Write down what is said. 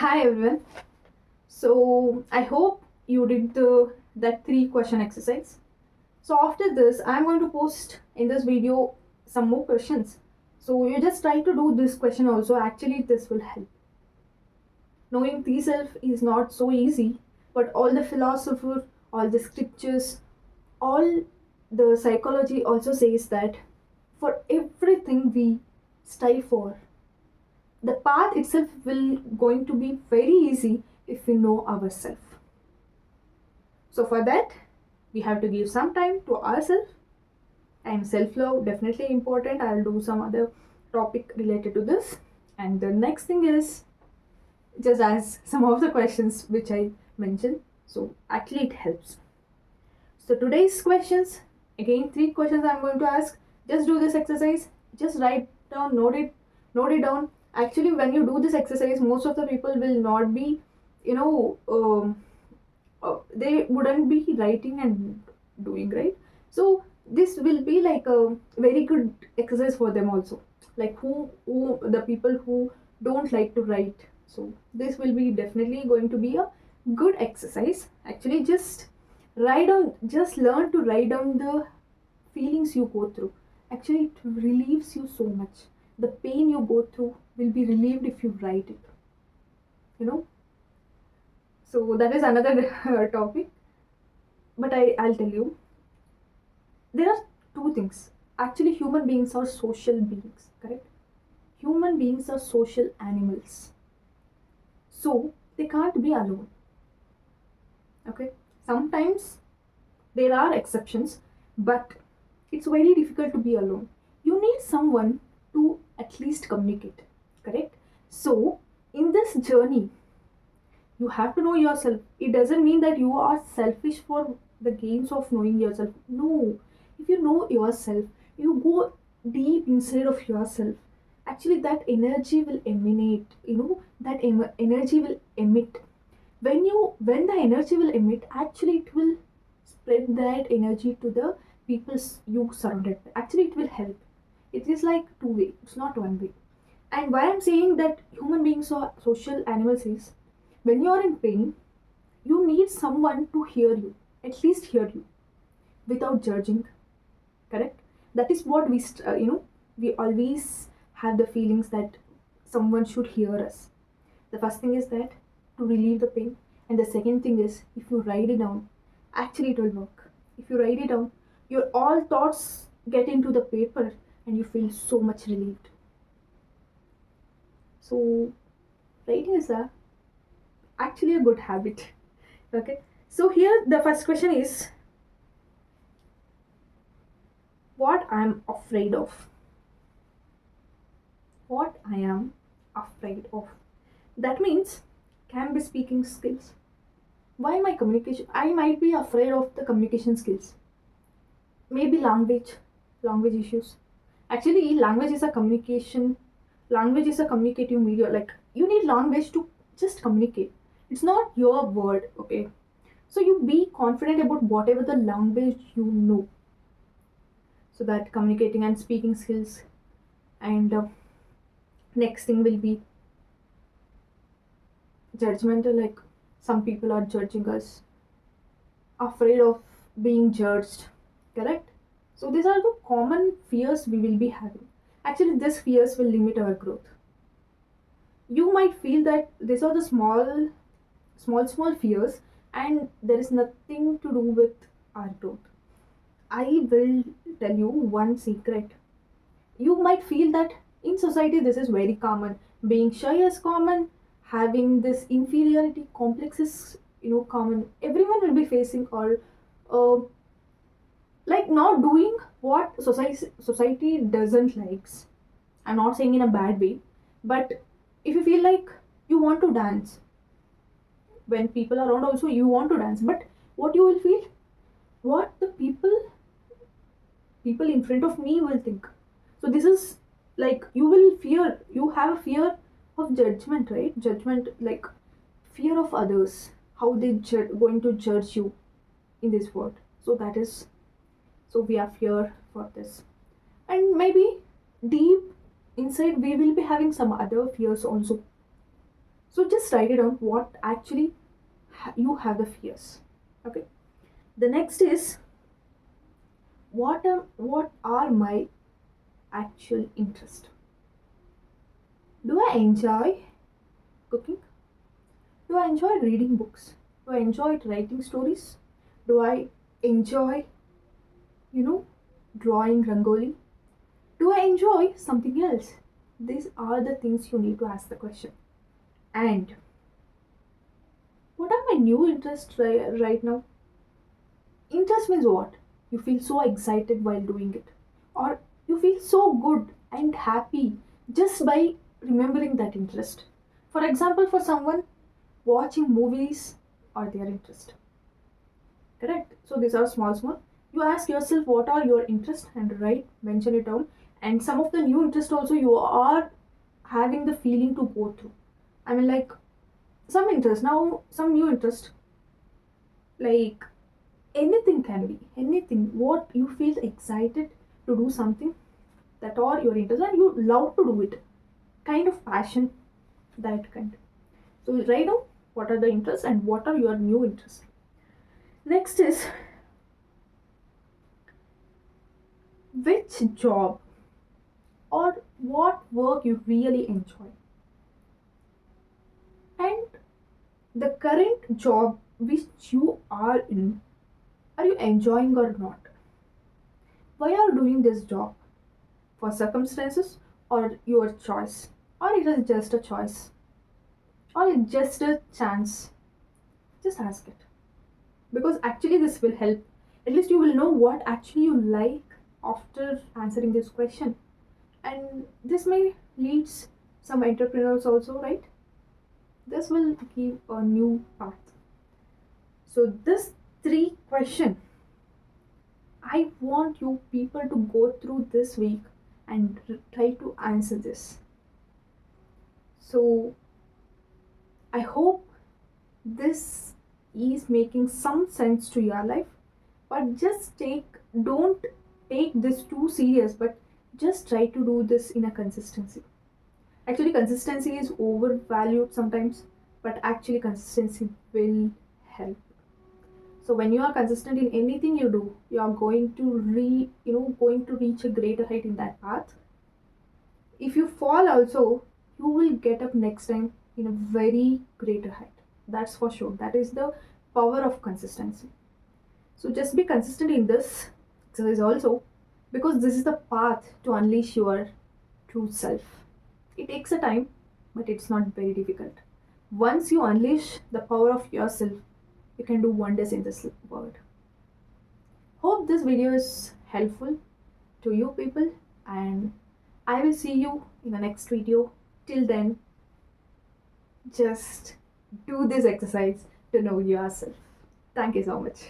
Hi everyone. So I hope you did the that 3 question exercise. So after this, I'm going to post in this video some more questions. So you just try to do this question also. Actually, this will help. Knowing thyself is not so easy, but all the philosopher, all the scriptures, all the psychology also says that for everything we strive for, the path itself will going to be very easy if we know ourselves. So for that, we have to give some time to ourselves, and self-love definitely important. I'll do some other topic related to this. And the next thing is just ask some of the questions which I mentioned. So actually it helps. So today's questions, again 3 questions I'm going to ask. Just do this exercise. Just write down, note it down. Actually, when you do this exercise, most of the people will not be, you know, they wouldn't be writing and doing, right? So this will be like a very good exercise for them also. Like who the people who don't like to write. So this will be definitely going to be a good exercise. Actually, just learn to write down the feelings you go through. Actually, it relieves you so much. The pain you go through will be relieved if you write it. You know. So that is another topic. But I'll tell you, there are two things. Actually, human beings are social beings, correct? Human beings are social animals. So they can't be alone. Okay? Sometimes there are exceptions, but it's very difficult to be alone. You need someone to at least communicate, correct? So in this journey, you have to know yourself. It doesn't mean that you are selfish for the gains of knowing yourself. No. If you know yourself, you go deep inside of yourself. Actually, that energy will emanate. That energy will emit. When the energy will emit, actually it will spread that energy to the people you surrounded. Actually, it will help. It is like two-way. It's not one way. And why I'm saying that human beings are social animals is, when you are in pain, you need someone to hear you, at least hear you, without judging. Correct? That is what we always have the feelings that someone should hear us. The first thing is that to relieve the pain, and the second thing is if you write it down, actually it will work. If you write it down, your all thoughts get into the paper, and you feel so much relieved. So writing is actually a good habit. Okay, so here the first question is what I'm afraid of. What I am afraid of. That means can be speaking skills. Why my communication? I might be afraid of the communication skills. Maybe language issues. Actually, language is a communicative media. Like you need language to just communicate. It's not your word, okay? So you be confident about whatever the language you know. So that communicating and speaking skills. And next thing will be judgmental. Like some people are judging us, afraid of being judged. Correct? So these are the common fears we will be having. Actually, these fears will limit our growth. You might feel that these are the small fears, and there is nothing to do with our growth. I will tell you one secret. You might feel that in society this is very common. Being shy is common. Having this inferiority complex is common. Everyone will be facing or uh, like not doing what society doesn't likes. I'm not saying in a bad way, but if you feel like you want to dance when people are around, also you want to dance, but what you will feel, what the people in front of me will think. So this is like you have a fear of judgment, right? Judgment, like fear of others, how they going to judge you in this world. So that is, so we are fear for this. And maybe deep inside we will be having some other fears also. So just write it down what actually you have the fears. Okay. The next is, what are my actual interest? Do I enjoy cooking? Do I enjoy reading books? Do I enjoy writing stories? Do I enjoy, you know, drawing rangoli? Do I enjoy something else? These are the things you need to ask the question. And what are my new interests right now? Interest means what? You feel so excited while doing it, or you feel so good and happy just by remembering that interest. For example, for someone, watching movies are their interest. Correct? So these are small, small. You ask yourself what are your interests and write, mention it down. And some of the new interest also you are having the feeling to go through. I mean, like some interest now, some new interest, like anything can be anything. What you feel excited to do something that are your interest and you love to do it, kind of passion, that kind. So write down what are the interests and what are your new interests. Next is, which job or what work you really enjoy, and the current job which you are in, are you enjoying or not? Why are you doing this job? For circumstances or your choice? Or it is just a choice? Or it's just a chance? Just ask it. Because actually this will help. At least you will know what actually you like after answering this question. And this may leads some entrepreneurs also, right? This will give a new path. So this three question, I want you people to go through this week and try to answer this. So I hope this is making some sense to your life. But don't take this too serious, but just try to do this in a consistency. Actually, consistency is overvalued sometimes, but actually consistency will help. So when you are consistent in anything you do, you are going to reach a greater height in that path. If you fall also, you will get up next time in a very greater height. That's for sure. That is the power of consistency. So just be consistent in this exercise also, because this is the path to unleash your true self. It takes a time, but it's not very difficult. Once you unleash the power of yourself, you can do wonders in this world. Hope this video is helpful to you people, and I will see you in the next video. Till then, just do this exercise to know yourself. Thank you so much.